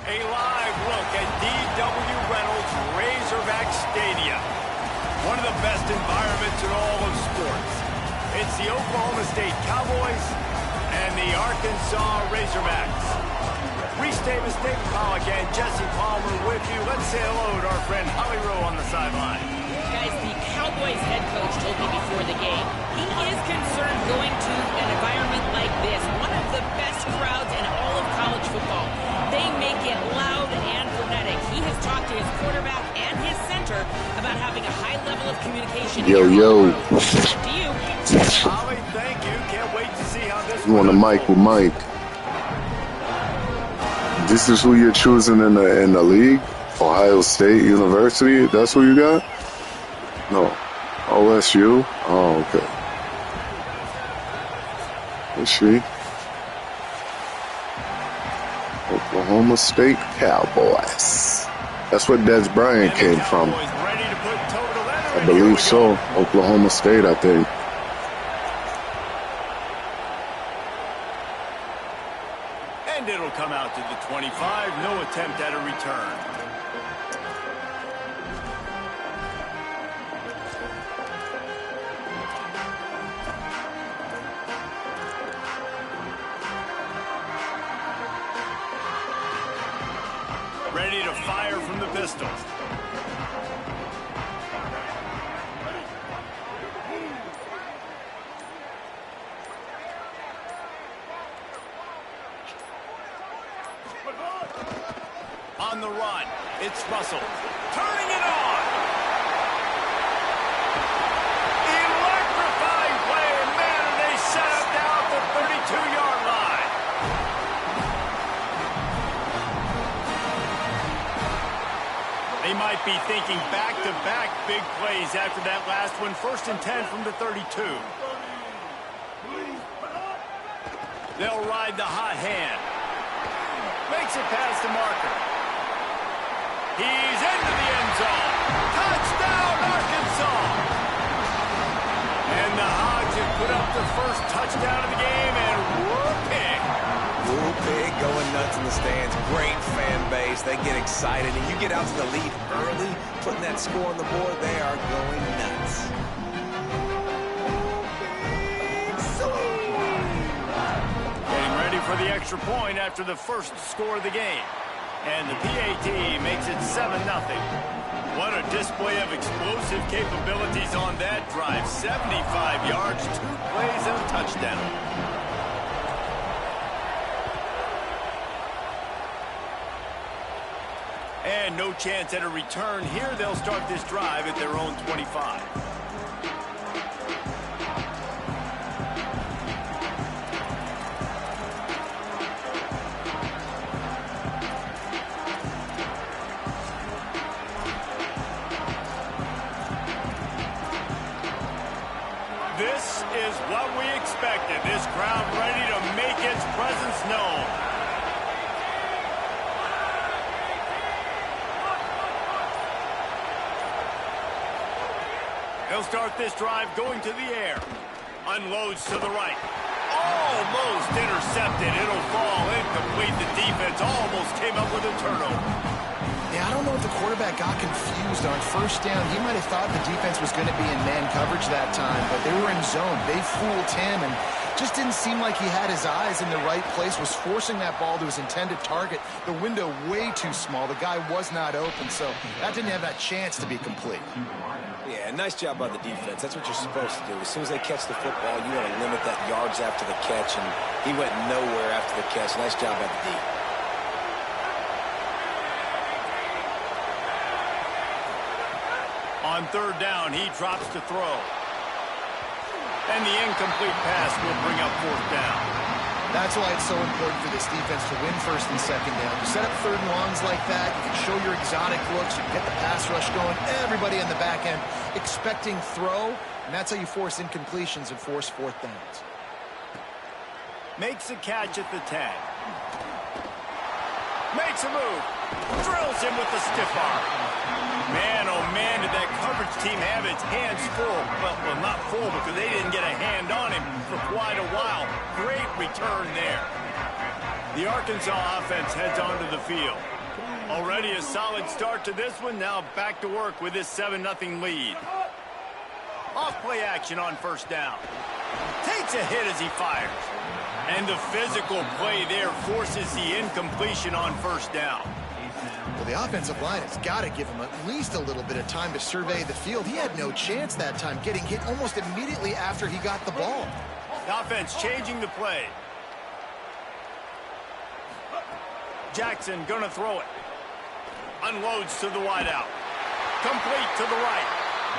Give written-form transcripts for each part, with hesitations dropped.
A live look at D.W. Reynolds Razorback Stadium. One of the best environments in all of sports. It's the Oklahoma State Cowboys and the Arkansas Razorbacks. Reese Davis, Dave Pollock, and Jesse Palmer with you. Let's say hello to our friend Holly Rowe on the sideline. Guys, the Cowboys head coach told me before the game he is concerned going to an environment like this. One of the best crowds in all of college football. They make it loud and frenetic. He has talked to his quarterback and his center about having a high level of communication. Yo. To you. Holly, thank you. Can't wait to see how this You on the mic with Mike. This is who you're choosing in the league? Ohio State University? That's who you got? No. OSU? Oh, okay. Let's see. Oklahoma State Cowboys. That's where Des Bryant came from. I believe so. Oklahoma State, I think. And it'll come out to the 25. No attempt at a return. Ready to fire from the pistol. On the run, it's Russell. Turning it on. Electrifying play, and man, and they set him down at the 32-yard line. They might be thinking back-to-back big plays after that last one. 1st and 10 from the 32. They'll ride the hot hand. Makes it past the marker. He's into the end zone. Touchdown, Arkansas! And the Hogs have put up the first touchdown of the game, and whoop-pig. Whoop-pig going nuts in the stands. Great fan base. They get excited, and you get out to the lead early, putting that score on the board, they are going nuts. Getting ready for the extra point after the first score of the game. And the PAT makes it 7-0. What a display of explosive capabilities on that drive. 75 yards, 2 plays, and a touchdown. And no chance at a return here. They'll start this drive at their own 25. This is what we expected. This crowd ready to make its presence known. They'll start this drive going to the air. Unloads to the right. Almost intercepted. It'll fall incomplete. The defense almost came up with a turnover. Yeah, I don't know if the quarterback got confused on 1st down. He might have thought the defense was going to be in man coverage that time, but they were in zone. They fooled him and just didn't seem like he had his eyes in the right place, was forcing that ball to his intended target. The window way too small. The guy was not open, so that didn't have that chance to be complete. Yeah, nice job by the defense. That's what you're supposed to do. As soon as they catch the football, you want to limit that yards after the catch, and he went nowhere after the catch. Nice job by the D. On 3rd down, he drops to throw. And the incomplete pass will bring up 4th down. That's why it's so important for this defense to win 1st and 2nd down. You set up 3rd and longs like that, you can show your exotic looks, you can get the pass rush going, everybody in the back end expecting throw, and that's how you force incompletions and force 4th downs. Makes a catch at the 10. Makes a move. Drills him with the stiff arm. Man, oh man, did that coverage team have its hands full. Well, not full because they didn't get a hand on him for quite a while. Great return there. The Arkansas offense heads onto the field. Already a solid start to this one. Now back to work with this 7-0 lead. Off play action on first down. Takes a hit as he fires. And the physical play there forces the incompletion on first down. Well, the offensive line has got to give him at least a little bit of time to survey the field. He had no chance that time, getting hit almost immediately after he got the ball. The offense changing the play. Jackson gonna throw it. Unloads to the wideout. Complete to the right.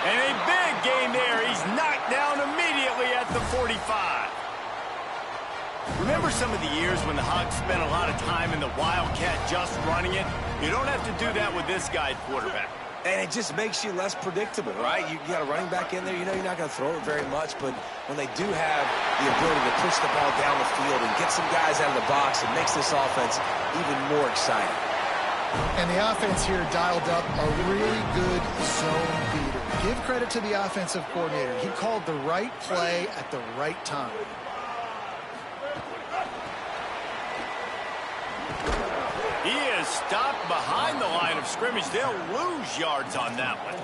And a big gain there. He's knocked down immediately at the 45. Remember some of the years when the Hogs spent a lot of time in the Wildcat just running it? You don't have to do that with this guy at quarterback. And it just makes you less predictable, right? You got a running back in there, you know you're not going to throw it very much, but when they do have the ability to push the ball down the field and get some guys out of the box, it makes this offense even more exciting. And the offense here dialed up a really good zone beater. Give credit to the offensive coordinator. He called the right play at the right time. He is stopped behind the line of scrimmage. They'll lose yards on that one.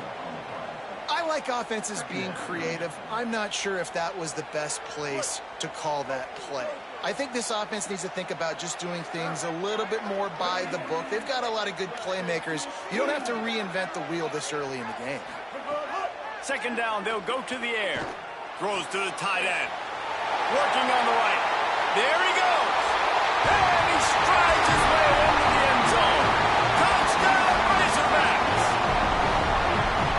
I like offenses being creative. I'm not sure if that was the best place to call that play. I think this offense needs to think about just doing things a little bit more by the book. They've got a lot of good playmakers. You don't have to reinvent the wheel this early in the game. Second down, they'll go to the air. Throws to the tight end. Working on the right. There he goes. And he strides his way into the end zone. Touchdown, Razorbacks!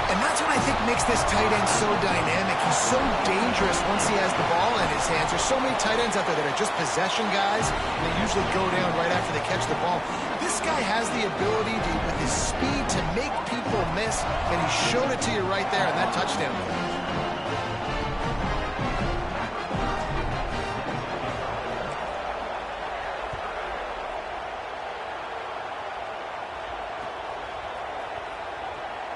And that's what I think makes this tight end so dynamic. He's so dangerous once he has the ball in his hands. There's so many tight ends out there that are just possession guys, and they usually go down right after they catch the ball. This guy has the ability to, with his speed, to make people miss, and he showed it to you right there in that touchdown.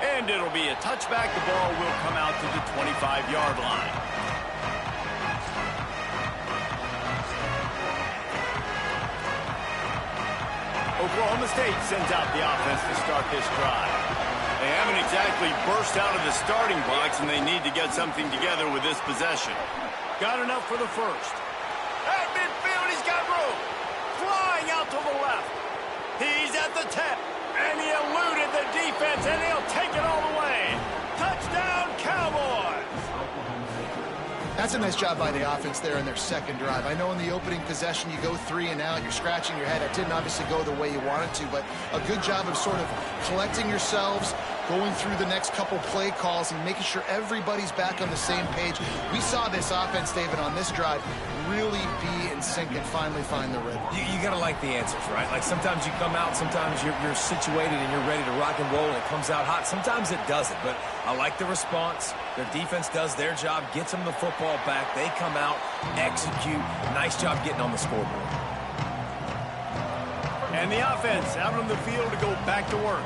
And it'll be a touchback. The ball will come out to the 25-yard line. Oklahoma State sends out the offense to start this drive. They haven't exactly burst out of the starting blocks, and they need to get something together with this possession. Got enough for the first. At midfield, he's got room. Flying out to the left. He's at the 10. And he eluded the defense, and he'll take it all the way. Touchdown, Cowboys! That's a nice job by the offense there in their second drive. I know in the opening possession you go 3 and out, you're scratching your head. It didn't obviously go the way you wanted to, but a good job of sort of collecting yourselves, going through the next couple play calls, and making sure everybody's back on the same page. We saw this offense, David, on this drive really be in sync and finally find the rhythm. You got to like the answers, right? Like sometimes you come out, sometimes you're situated and you're ready to rock and roll and it comes out hot. Sometimes it doesn't, but I like the response. Their defense does their job, gets them the football back. They come out, execute. Nice job getting on the scoreboard. And the offense out on the field to go back to work.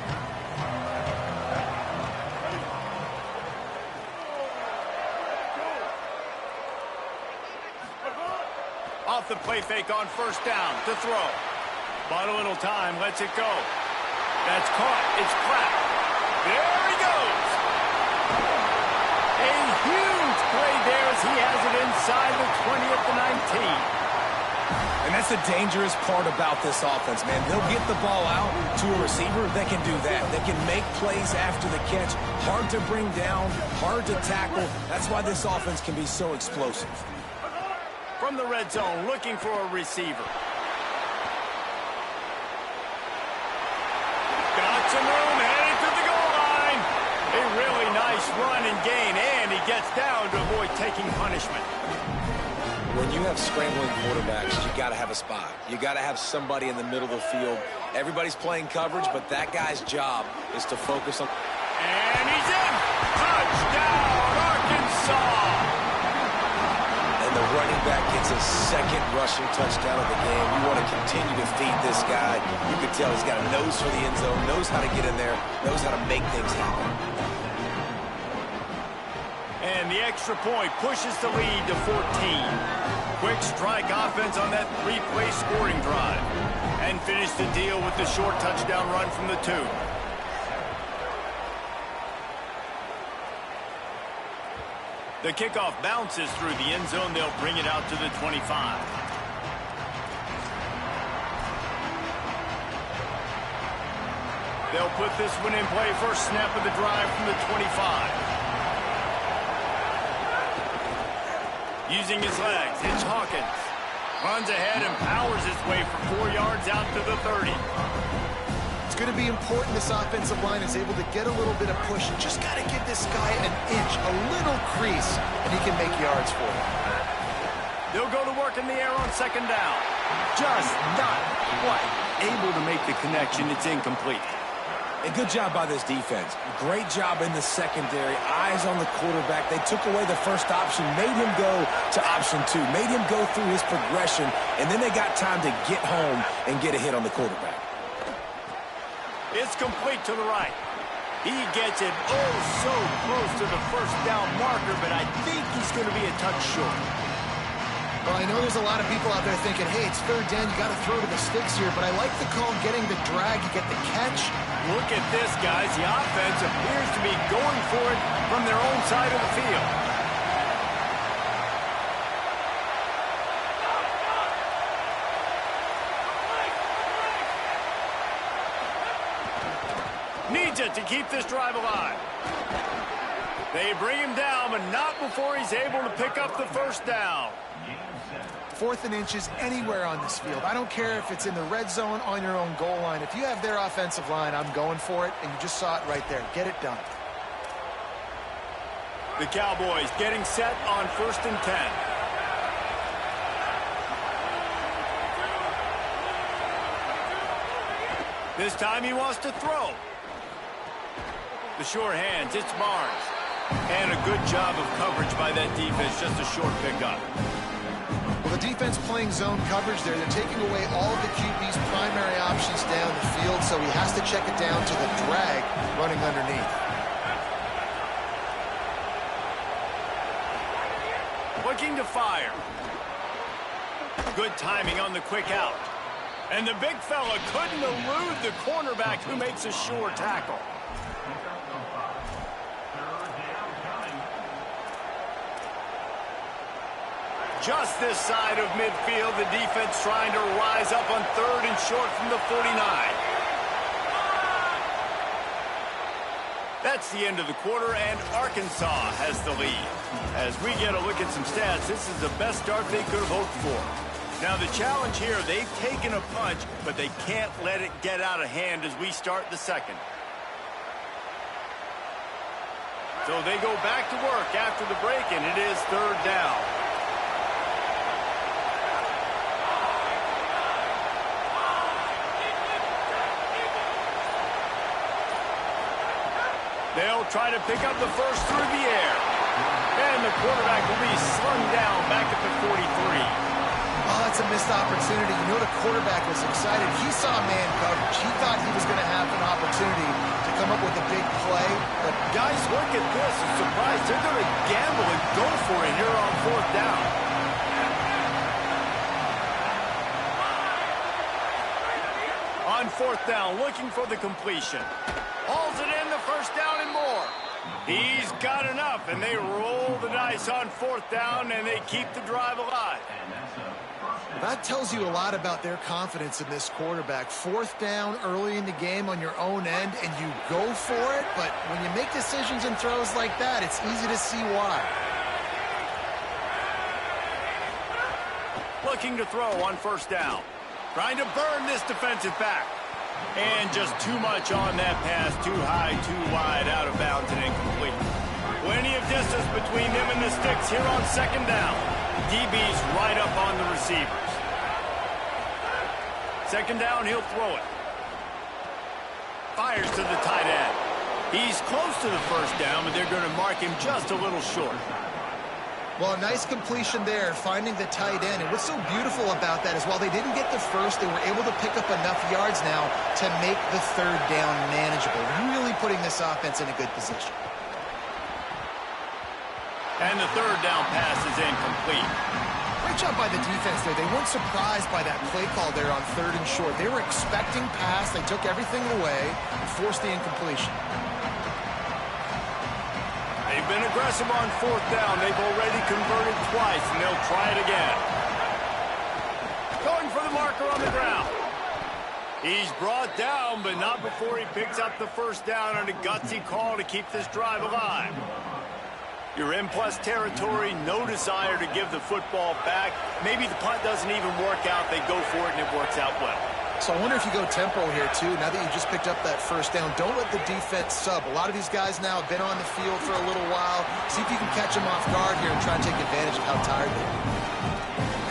Off the play fake on first down to throw. Bought a little time, lets it go. That's caught. It's Pratt. There he goes. A huge play there as he has it inside the 20 at the 19. And that's the dangerous part about this offense, man. They'll get the ball out to a receiver. They can do that. They can make plays after the catch. Hard to bring down, hard to tackle. That's why this offense can be so explosive. From the red zone, looking for a receiver. Got some room, headed to the goal line. A really nice run and gain, and he gets down to avoid taking punishment. When you have scrambling quarterbacks, you got to have a spot. You got to have somebody in the middle of the field. Everybody's playing coverage, but that guy's job is to focus on... And he's in! Touchdown, Arkansas! The running back gets a second rushing touchdown of the game. You want to continue to feed this guy. You can tell he's got a nose for the end zone, knows how to get in there, knows how to make things happen. And the extra point pushes the lead to 14. Quick strike offense on that 3-play scoring drive. And finish the deal with the short touchdown run from the 2. The kickoff bounces through the end zone. They'll bring it out to the 25. They'll put this one in play. First snap of the drive from the 25. Using his legs, it's Hawkins. Runs ahead and powers his way for 4 yards out to the 30. It's going to be important this offensive line is able to get a little bit of push. Just got to give this guy an inch, a little crease, and he can make yards for it. They'll go to work in the air on second down. Just not quite able to make the connection. It's incomplete. A good job by this defense. Great job in the secondary. Eyes on the quarterback. They took away the first option, made him go to option 2, made him go through his progression, and then they got time to get home and get a hit on the quarterback. It's complete to the right. He gets it oh so close to the first down marker, but I think he's going to be a touch short. Well, I know there's a lot of people out there thinking, hey, it's third down, you got to throw to the sticks here, but I like the call getting the drag, you get the catch. Look at this, guys. The offense appears to be going for it from their own side of the field. Needs it to keep this drive alive. They bring him down, but not before he's able to pick up the first down. 4th and inches anywhere on this field. I don't care if it's in the red zone on your own goal line. If you have their offensive line, I'm going for it, and you just saw it right there. Get it done. The Cowboys getting set on 1st and 10. This time he wants to throw. The short hands, it's Barnes. And a good job of coverage by that defense, just a short pickup. Well, the defense playing zone coverage there. They're taking away all of the QB's primary options down the field, so he has to check it down to the drag running underneath. Looking to fire. Good timing on the quick out. And the big fella couldn't elude the cornerback who makes a sure tackle. Just this side of midfield, the defense trying to rise up on 3rd and short from the 49. That's the end of the quarter, and Arkansas has the lead. As we get a look at some stats, this is the best start they could have hoped for. Now the challenge here, they've taken a punch, but they can't let it get out of hand as we start the second. So they go back to work after the break, and it is 3rd down. They'll try to pick up the first through the air. And the quarterback will be slung down back at the 43. Oh, that's a missed opportunity. You know the quarterback was excited. He saw man coverage. He thought he was going to have an opportunity to come up with a big play. But guys, look at this. I'm surprised they're going to gamble and go for it here on 4th down. On 4th down, looking for the completion. Hauls it in, the first down and more. He's got enough, and they roll the dice on 4th down, and they keep the drive alive. That tells you a lot about their confidence in this quarterback. 4th down early in the game on your own end, and you go for it, but when you make decisions and throws like that, it's easy to see why. Looking to throw on 1st down. Trying to burn this defensive back. And just too much on that pass. Too high, too wide, out of bounds and incomplete. Plenty of distance between them and the sticks here on 2nd down. DB's right up on the receivers. 2nd down, he'll throw it. Fires to the tight end. He's close to the first down, but they're going to mark him just a little short. Well, a nice completion there, finding the tight end. And what's so beautiful about that is while they didn't get the first, they were able to pick up enough yards now to make the 3rd down manageable, really putting this offense in a good position. And the 3rd down pass is incomplete. Good job by the defense there. They weren't surprised by that play call there on 3rd and short. They were expecting pass. They took everything away and forced the incompletion. They've been aggressive on 4th down. They've already converted twice, and they'll try it again. Going for the marker on the ground. He's brought down, but not before he picks up the 1st down on a gutsy call to keep this drive alive. You're in plus territory, no desire to give the football back. Maybe the punt doesn't even work out. They go for it, and it works out well. So I wonder if you go tempo here, too. Now that you just picked up that 1st down, don't let the defense sub. A lot of these guys now have been on the field for a little while. See if you can catch them off guard here and try and take advantage of how tired they are.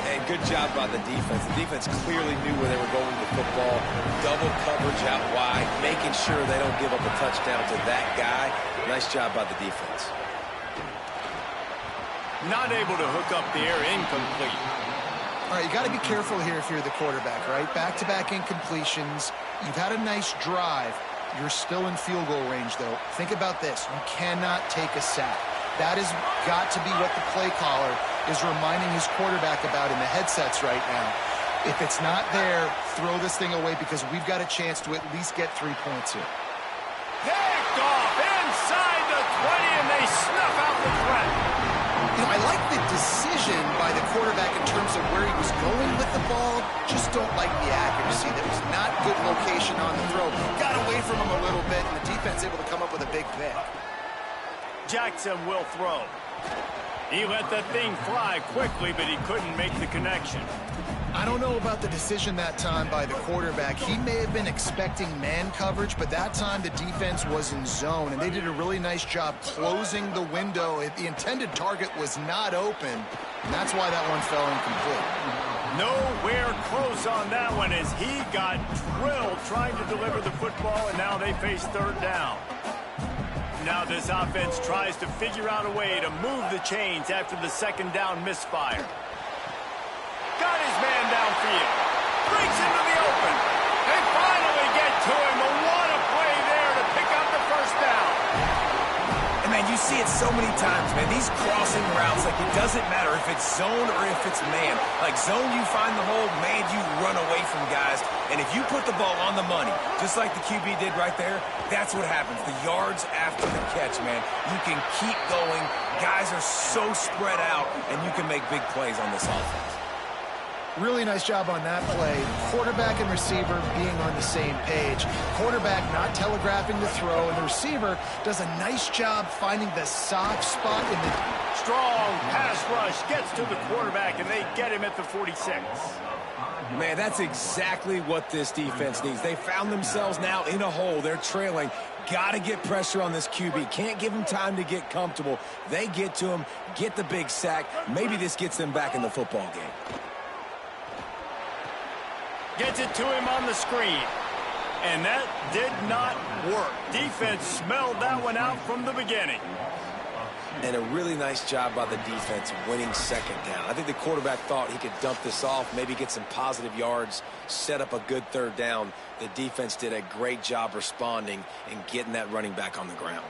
And good job by the defense. The defense clearly knew where they were going with the football. Double coverage out wide, making sure they don't give up a touchdown to that guy. Nice job by the defense. Not able to hook up the air, incomplete. All right, you got to be careful here if you're the quarterback, right? Back-to-back incompletions. You've had a nice drive. You're still in field goal range, though. Think about this. You cannot take a sack. That has got to be what the play caller is reminding his quarterback about in the headsets right now. If it's not there, throw this thing away because we've got a chance to at least get 3 points here. Picked off inside the 20, and they snuff out the threat. You know, I like the decision by the quarterback in terms of where he was going with the ball. Just don't like the accuracy. That was not good location on the throw. Got away from him a little bit, and the defense able to come up with a big pick. Jackson will throw. He let that thing fly quickly, but he couldn't make the connection. I don't know about the decision that time by the quarterback. He may have been expecting man coverage, but that time the defense was in zone, and they did a really nice job closing the window. The intended target was not open, and that's why that one fell incomplete. Nowhere close on that one as he got drilled trying to deliver the football, and now they face 3rd down. Now this offense tries to figure out a way to move the chains after the 2nd down misfire. Got his man downfield. Breaks into the open. They finally get to him. But what a play there to pick up the 1st down. And, man, you see it so many times, man. These crossing routes, like, it doesn't matter if it's zone or if it's man. Like, zone, you find the hole. Man, you run away from guys. And if you put the ball on the money, just like the QB did right there, that's what happens. The yards after the catch, man. You can keep going. Guys are so spread out, and you can make big plays on this offense. Really nice job on that play. Quarterback and receiver being on the same page. Quarterback not telegraphing the throw, and the receiver does a nice job finding the soft spot in the... Strong pass rush gets to the quarterback, and they get him at the 46. Man, that's exactly what this defense needs. They found themselves now in a hole. They're trailing. Got to get pressure on this QB. Can't give him time to get comfortable. They get to him, get the big sack. Maybe this gets them back in the football game. Gets it to him on the screen. And that did not work. Defense smelled that one out from the beginning. And a really nice job by the defense winning 2nd down. I think the quarterback thought he could dump this off, maybe get some positive yards, set up a good 3rd down. The defense did a great job responding and getting that running back on the ground.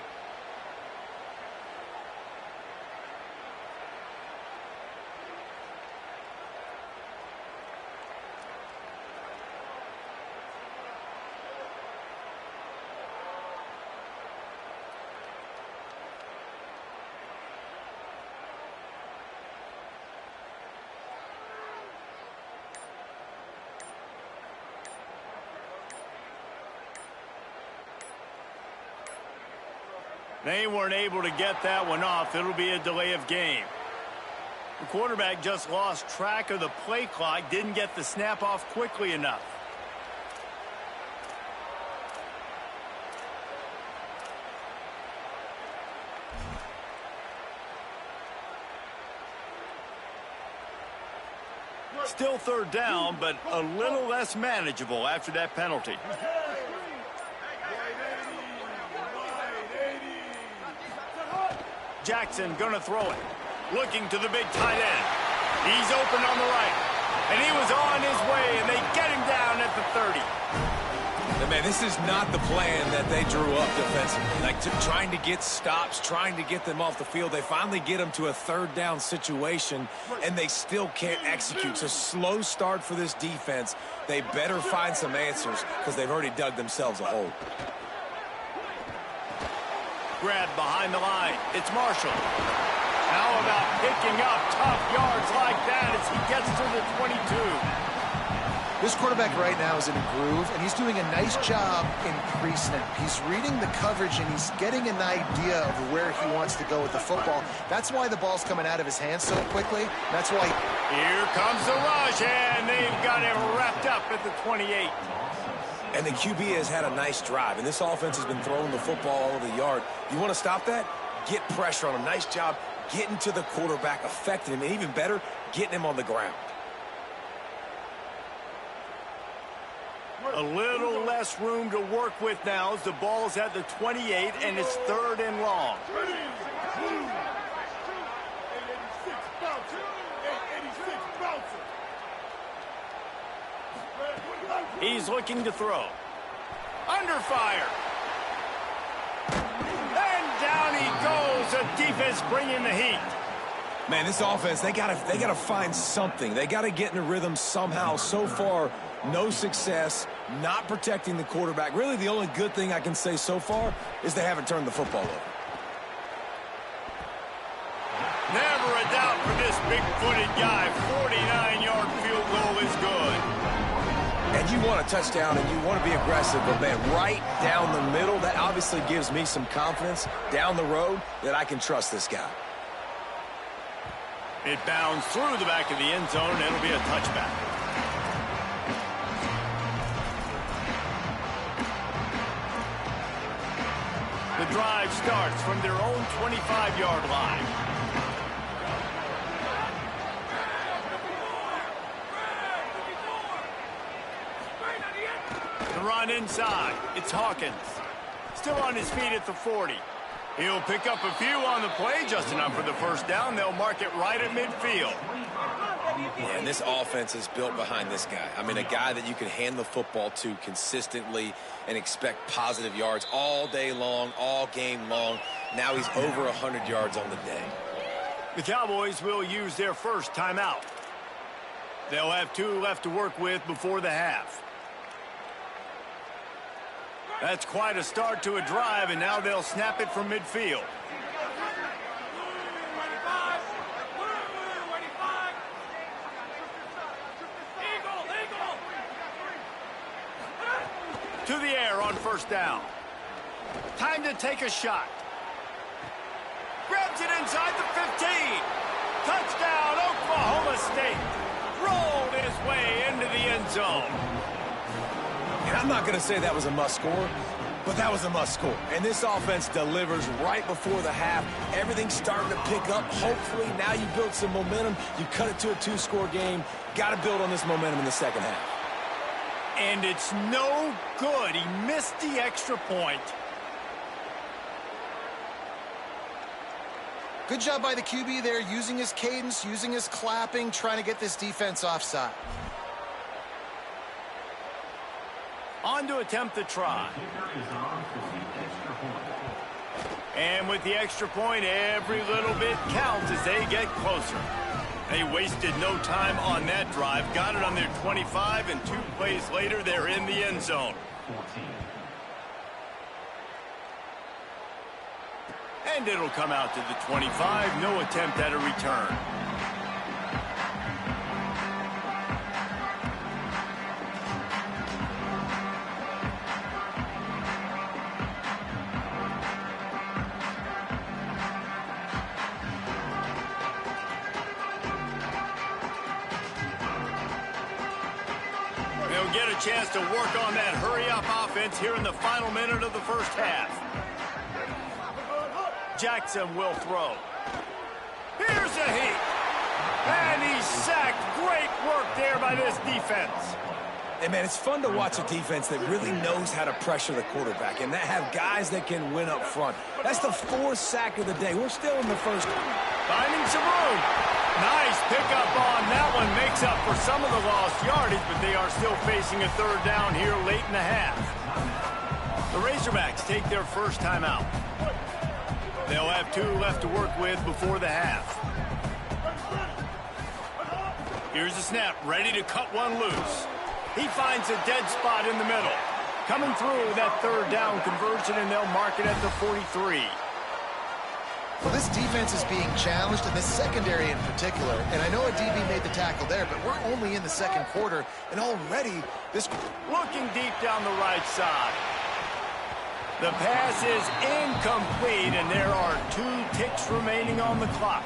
They weren't able to get that one off. It'll be a delay of game. The quarterback just lost track of the play clock, didn't get the snap off quickly enough. Still 3rd down, but a little less manageable after that penalty. Jackson gonna throw it. Looking to the big tight end. He's open on the right. And he was on his way, and they get him down at the 30. Man, this is not the plan that they drew up defensively. Like trying to get stops, trying to get them off the field. They finally get them to a third down situation, and they still can't execute. It's a slow start for this defense. They better find some answers because they've already dug themselves a hole. Grab behind the line. It's Marshall. How about picking up tough yards like that as he gets to the 22? This quarterback right now is in a groove, and he's doing a nice job in pre-snap. He's reading the coverage, and he's getting an idea of where he wants to go with the football. That's why the ball's coming out of his hands so quickly. That's why... Here comes the rush, and they've got him wrapped up at the 28. And the QB has had a nice drive, and this offense has been throwing the football all over the yard. You want to stop that? Get pressure on him. Nice job getting to the quarterback, affecting him, and even better, getting him on the ground. A little less room to work with now as the ball's at the 28 and it's 3rd and long. He's looking to throw. Under fire. And down he goes. The defense bringing the heat. Man, this offense, they gotta find something. They gotta get in a rhythm somehow. So far, no success, not protecting the quarterback. Really, the only good thing I can say so far is they haven't turned the football over. Never a doubt for this big-footed guy. 49-yard field goal is good. And you want a touchdown and you want to be aggressive, but man, right down the middle, that obviously gives me some confidence down the road that I can trust this guy. It bounds through the back of the end zone, and it'll be a touchback. The drive starts from their own 25-yard line. The run inside. It's Hawkins. Still on his feet at the 40. He'll pick up a few on the play, just enough for the first down. They'll mark it right at midfield. Yeah, and this offense is built behind this guy. I mean, a guy that you can hand the football to consistently and expect positive yards all day long, all game long. Now he's over 100 yards on the day. The Cowboys will use their first timeout. They'll have 2 left to work with before the half. That's quite a start to a drive, and now they'll snap it from midfield. To the air on first down. Time to take a shot. Grabs it inside the 15. Touchdown, Oklahoma State. Rolled his way into the end zone. And I'm not going to say that was a must-score, but that was a must-score. And this offense delivers right before the half. Everything's starting to pick up. Hopefully, now you build some momentum. You cut it to a 2-score game. Got to build on this momentum in the second half. And it's no good. He missed the extra point. Good job by the QB there, using his cadence, using his clapping, trying to get this defense offside. On to attempt the try. And with the extra point, every little bit counts as they get closer. They wasted no time on that drive. Got it on their 25, and 2 plays later, they're in the end zone. And it'll come out to the 25. No attempt at a return. They'll get a chance to work on that hurry-up offense here in the final minute of the first half. Jackson will throw. Here's a heat. And he's sacked. Great work there by this defense. Hey, man, it's fun to watch a defense that really knows how to pressure the quarterback and that have guys that can win up front. That's the 4th sack of the day. We're still in the first. Finding some room. Nice pickup on that one. Makes up for some of the lost yardage, but they are still facing a 3rd down here late in the half. The Razorbacks take their first timeout. They'll have 2 left to work with before the half. Here's the snap, ready to cut one loose. He finds a dead spot in the middle. Coming through that 3rd down conversion, and they'll mark it at the 43. Well, this defense is being challenged, and this secondary in particular. And I know a DB made the tackle there, but we're only in the 2nd quarter, and already this... Looking deep down the right side. The pass is incomplete, and there are 2 ticks remaining on the clock.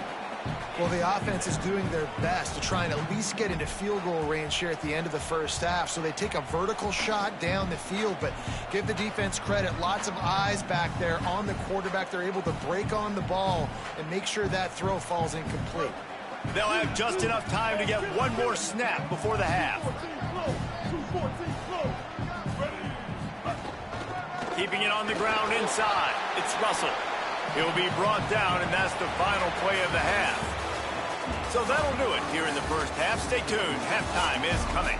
Well, the offense is doing their best to try and at least get into field goal range here at the end of the first half. So they take a vertical shot down the field, but give the defense credit. Lots of eyes back there on the quarterback. They're able to break on the ball and make sure that throw falls incomplete. They'll have just enough time to get one more snap before the half. Keeping it on the ground inside. It's Russell. He'll be brought down, and that's the final play of the half. So that'll do it here in the first half. Stay tuned. Halftime is coming.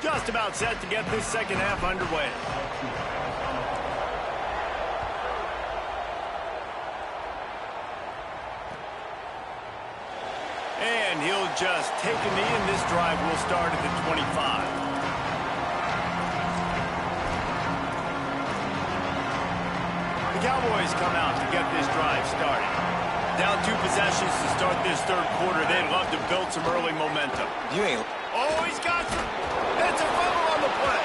Just about set to get this second half underway. And he'll just take a knee, and this drive will start at the 25. The Cowboys come out to get this drive started. Down 2 possessions to start this 3rd quarter. They'd love to build some early momentum. Oh, he's got some. That's a fumble on the play.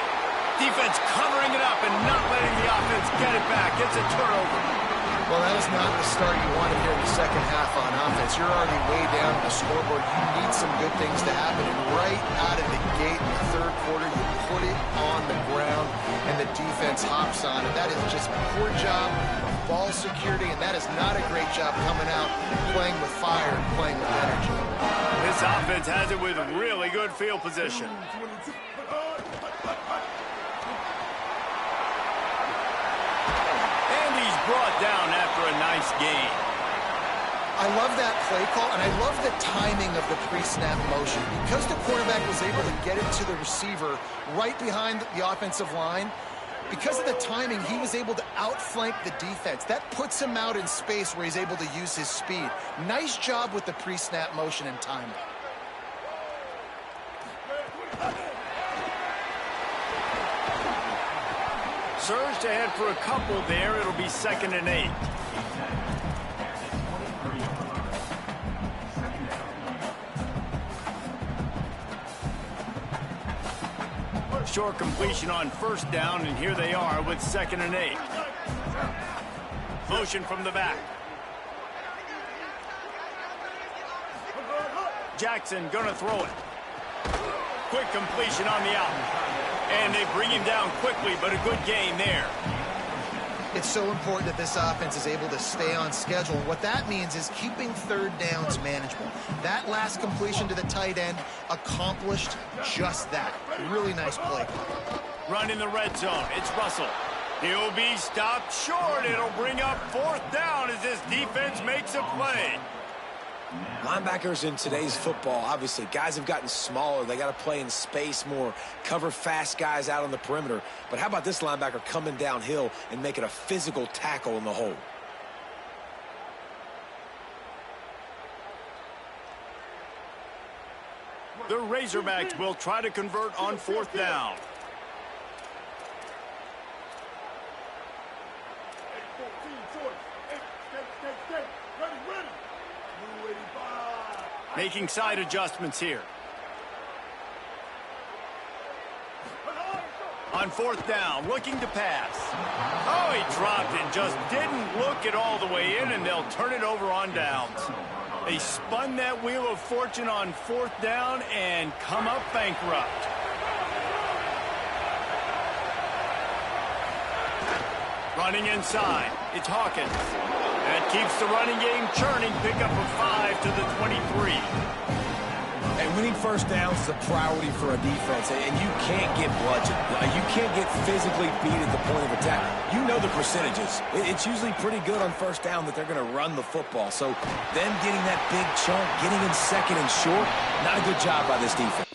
Defense covering it up and not letting the offense get it back. It's a turnover. Well, that was not the start you wanted here in the second half on offense. You're already way down on the scoreboard. You need some good things to happen. And right out of the gate in the 3rd quarter, you put it on the ground, and the defense hops on it. That is just a poor job of ball security, and that is not a great job coming out and playing with fire and playing with energy. This offense has it with really good field position. Brought down after a nice gain. I love that play call, and I love the timing of the pre-snap motion. Because the quarterback was able to get it to the receiver right behind the offensive line, because of the timing, he was able to outflank the defense. That puts him out in space where he's able to use his speed. Nice job with the pre-snap motion and timing. Surged ahead for a couple there. It'll be 2nd and 8. Short completion on 1st down, and here they are with 2nd and 8. Motion from the back. Jackson gonna throw it. Quick completion on the out. And they bring him down quickly, but a good gain there. It's so important that this offense is able to stay on schedule. What that means is keeping 3rd downs manageable. That last completion to the tight end accomplished just that. Really nice play. Run in the red zone. It's Russell. He'll be stopped short. It'll bring up 4th down as this defense makes a play. Linebackers in today's football, obviously, guys have gotten smaller. They got to play in space more, cover fast guys out on the perimeter. But how about this linebacker coming downhill and making a physical tackle in the hole? The Razorbacks will try to convert on 4th down. Making side adjustments here. On 4th down, looking to pass. Oh, he dropped it, just didn't look it all the way in, and they'll turn it over on downs. They spun that wheel of fortune on 4th down and come up bankrupt. Running inside, it's Hawkins. That keeps the running game churning. Pick up a 5 to the 23. Hey, And winning first downs is a priority for a defense, and you can't get bludgeoned. You can't get physically beat at the point of attack. You know the percentages. It's usually pretty good on first down that they're going to run the football. So them getting that big chunk, getting in second and short, not a good job by this defense.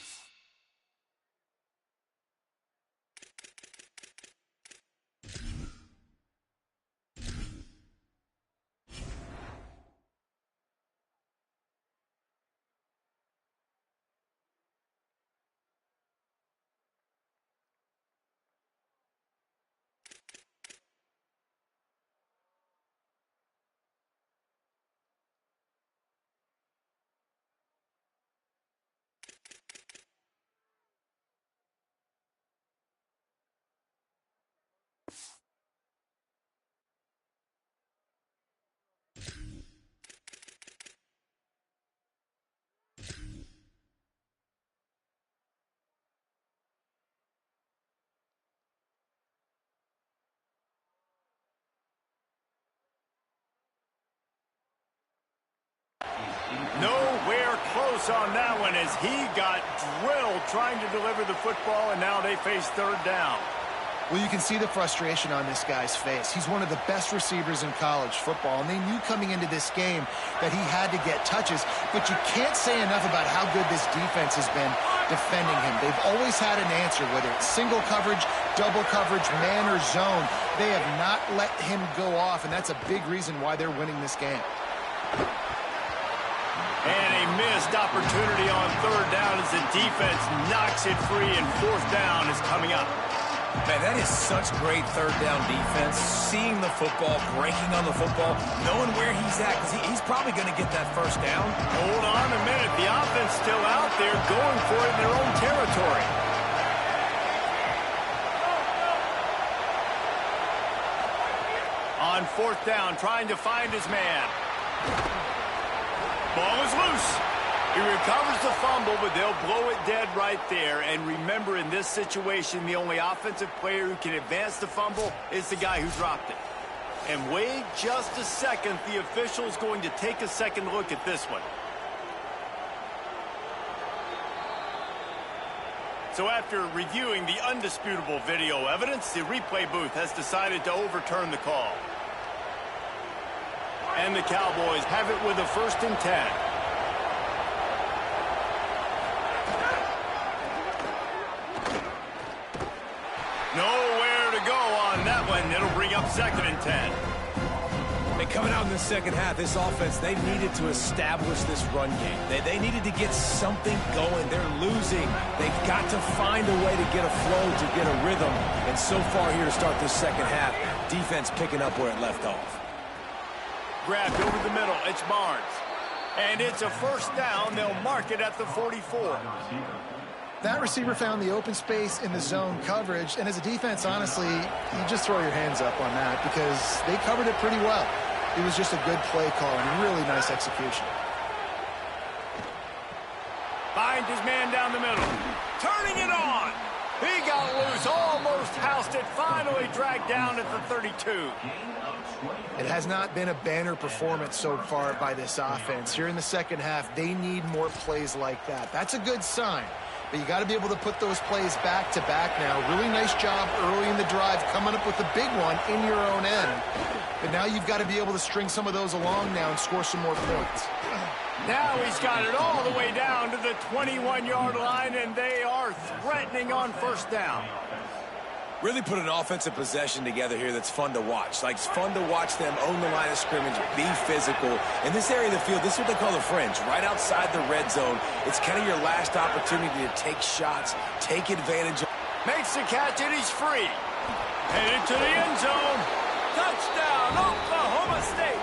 Nowhere close on that one as he got drilled trying to deliver the football, and now they face third down. Well, you can see the frustration on this guy's face. He's one of the best receivers in college football, and they knew coming into this game that he had to get touches, but you can't say enough about how good this defense has been defending him. They've always had an answer, whether it's single coverage, double coverage, man or zone. They have not let him go off, and that's a big reason why they're winning this game. And a missed opportunity on third down as the defense knocks it free, and fourth down is coming up. Man, that is such great third down defense. Seeing the football, breaking on the football, knowing where he's at, because he's probably going to get that first down. Hold on a minute. The offense still out there going for it in their own territory. On fourth down, trying to find his man. Ball is loose. He recovers the fumble, but they'll blow it dead right there. And remember, in this situation, the only offensive player who can advance the fumble is the guy who dropped it. And wait just a second. The official's going to take a second look at this one. So after reviewing the undisputable video evidence, the replay booth has decided to overturn the call. And the Cowboys have it with a 1st and 10. Nowhere to go on that one. It'll bring up 2nd and 10. And coming out in the second half, this offense, they needed to establish this run game. They needed to get something going. They're losing. They've got to find a way to get a flow, to get a rhythm. And so far here to start this second half, defense picking up where it left off. Grabbed over the middle. It's Barnes. And it's a 1st down. They'll mark it at the 44. That receiver found the open space in the zone coverage, and as a defense, honestly, you just throw your hands up on that because they covered it pretty well. It was just a good play call and really nice execution. Finds his man down the middle. Turning it on. He got loose, almost housed it, finally dragged down at the 32. It has not been a banner performance so far by this offense. Here in the second half, they need more plays like that. That's a good sign, but you got to be able to put those plays back to back now. Really nice job early in the drive coming up with the big one in your own end. But now you've got to be able to string some of those along now and score some more points. Now he's got it all the way down to the 21-yard line, and they are threatening on 1st down. Really put an offensive possession together here that's fun to watch. Like, it's fun to watch them own the line of scrimmage, be physical. In this area of the field, this is what they call the fringe, right outside the red zone. It's kind of your last opportunity to take shots, take advantage. Makes the catch, and he's free. Headed to the end zone. Touchdown, Oklahoma State.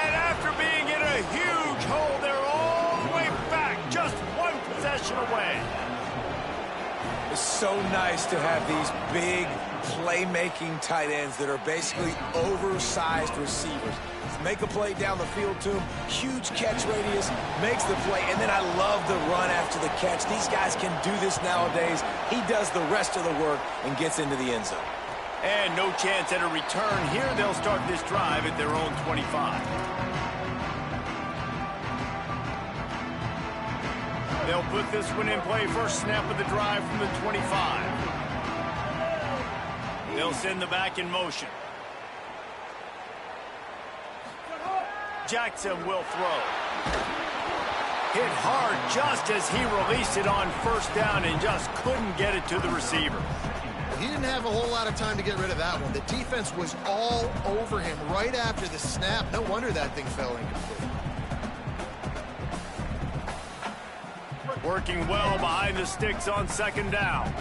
And after being in a huge hole, they're all the way back, just one possession away. It's so nice to have these big playmaking tight ends that are basically oversized receivers. Make a play down the field to him, huge catch radius, makes the play, and then I love the run after the catch. These guys can do this nowadays. He does the rest of the work and gets into the end zone. And no chance at a return here. They'll start this drive at their own 25. They'll put this one in play. First snap of the drive from the 25. They'll send the back in motion. Jackson will throw. Hit hard just as he released it on first down and just couldn't get it to the receiver. He didn't have a whole lot of time to get rid of that one. The defense was all over him right after the snap. No wonder that thing fell incomplete. Working well behind the sticks on second down.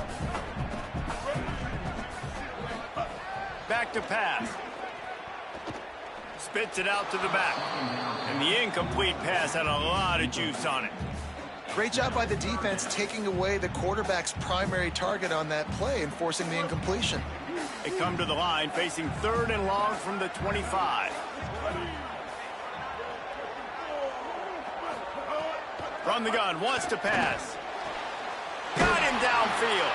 Back to pass. Spits it out to the back. And the incomplete pass had a lot of juice on it. Great job by the defense taking away the quarterback's primary target on that play and forcing the incompletion. They come to the line facing 3rd and long from the 25. From the gun, wants to pass. Got him downfield.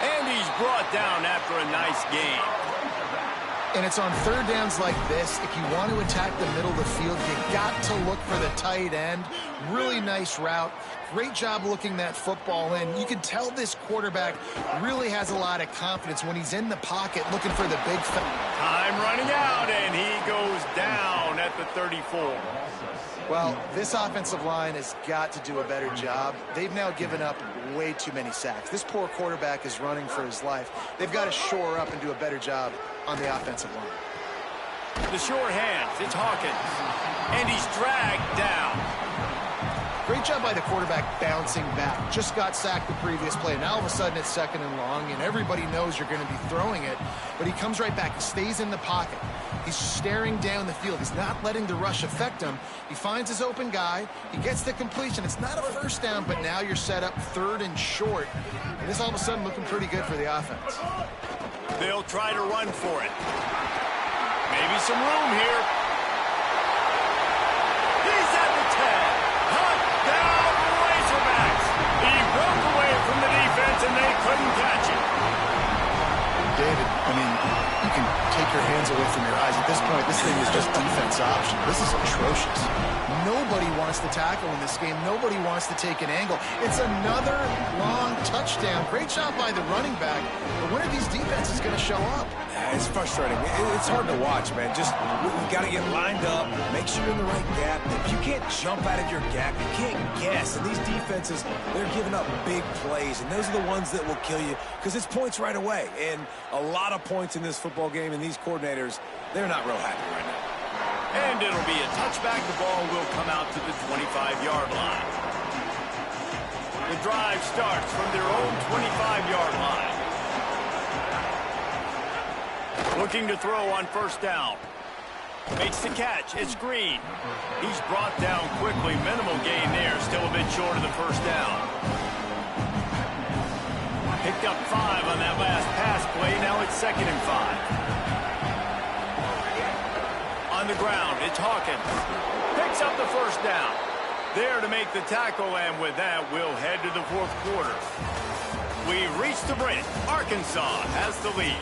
And he's brought down after a nice gain. And it's on 3rd downs like this. If you want to attack the middle of the field, you got to look for the tight end. Really nice route. Great job looking that football in. You can tell this quarterback really has a lot of confidence when he's in the pocket looking for the big time running out, and he goes down at the 34. Well, this offensive line has got to do a better job. They've now given up way too many sacks. This poor quarterback is running for his life. They've got to shore up and do a better job on the offensive line. The short hands, it's Hawkins. And he's dragged down. Great job by the quarterback bouncing back. Just got sacked the previous play. Now all of a sudden it's 2nd and long, and everybody knows you're going to be throwing it. But he comes right back. He stays in the pocket. He's staring down the field. He's not letting the rush affect him. He finds his open guy. He gets the completion. It's not a first down, but now you're set up 3rd and short. And this all of a sudden looking pretty good for the offense. They'll try to run for it. Maybe some room here. He's at the 10. Down the Razorbacks. He broke away from the defense, and they couldn't catch him. David, I mean, you can take your hands away from your eyes. At this point, this thing is just defense option. This is atrocious. Nobody wants to tackle in this game. Nobody wants to take an angle. It's another long touchdown. Great job by the running back. But when are these defenses going to show up? It's frustrating. It's hard to watch, man. Just, we've got to get lined up, make sure you're in the right gap. If you can't jump out of your gap, you can't guess. And these defenses, they're giving up big plays, and those are the ones that will kill you because it's points right away. And a lot of points in this football game, and these coordinators, they're not real happy right now. And it'll be a touchback. The ball will come out to the 25-yard line. The drive starts from their own 25-yard line. Looking to throw on first down. Makes the catch. It's Green. He's brought down quickly. Minimal gain there. Still a bit short of the first down. Picked up 5 on that last pass play. Now it's 2nd and 5. On the ground, it's Hawkins. Picks up the first down. There to make the tackle, and with that, we'll head to the 4th quarter. We've reached the break. Arkansas has the lead.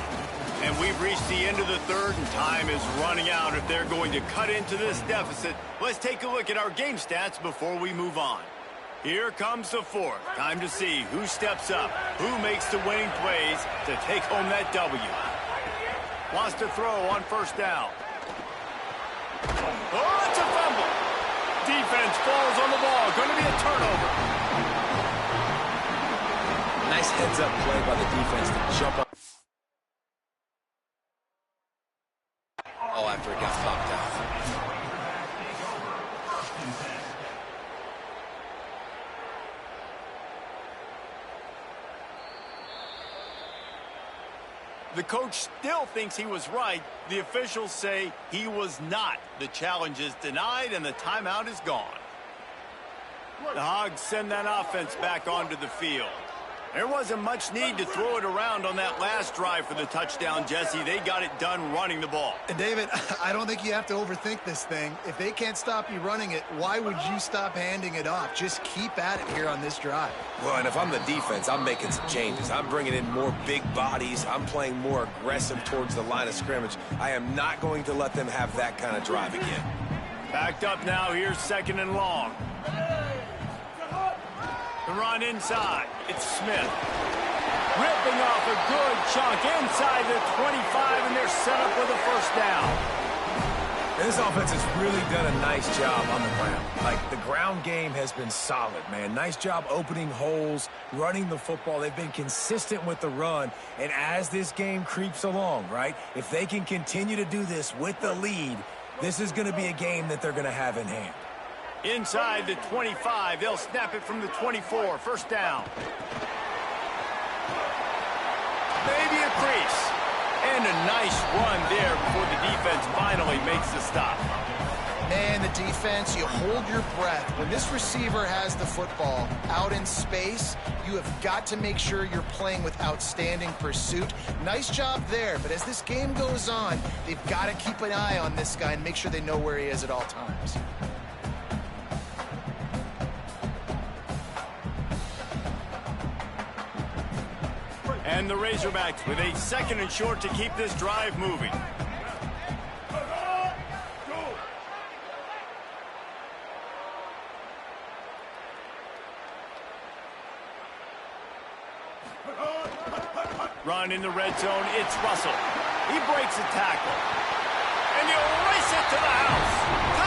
And we've reached the end of the 3rd, and time is running out if they're going to cut into this deficit. Let's take a look at our game stats before we move on. Here comes the 4th. Time to see who steps up, who makes the winning plays to take home that W. Wants to throw on first down. Oh, it's a fumble. Defense falls on the ball. Going to be a turnover. Nice heads-up play by the defense to jump up. Oh, after it got popped out. The coach still thinks he was right. The officials say he was not. The challenge is denied, and the timeout is gone. The Hogs send that offense back onto the field. There wasn't much need to throw it around on that last drive for the touchdown, Jesse. They got it done running the ball. And David, I don't think you have to overthink this thing. If they can't stop you running it, why would you stop handing it off? Just keep at it here on this drive. Well, and if I'm the defense, I'm making some changes. I'm bringing in more big bodies. I'm playing more aggressive towards the line of scrimmage. I am not going to let them have that kind of drive again. Backed up now. Here's 2nd and long. The run inside. It's Smith. Ripping off a good chunk inside the 25, and they're set up with a first down. This offense has really done a nice job on the ground. Like, the ground game has been solid, man. Nice job opening holes, running the football. They've been consistent with the run. And as this game creeps along, right, if they can continue to do this with the lead, this is going to be a game that they're going to have in hand. Inside the 25, they'll snap it from the 24. First down. Maybe a crease. And a nice run there before the defense finally makes the stop. Man, the defense, you hold your breath. When this receiver has the football out in space, you have got to make sure you're playing with outstanding pursuit. Nice job there, but as this game goes on, they've got to keep an eye on this guy and make sure they know where he is at all times. And the Razorbacks with a second and short to keep this drive moving. Run in the red zone, it's Russell. He breaks a tackle. And he'll race it to the house.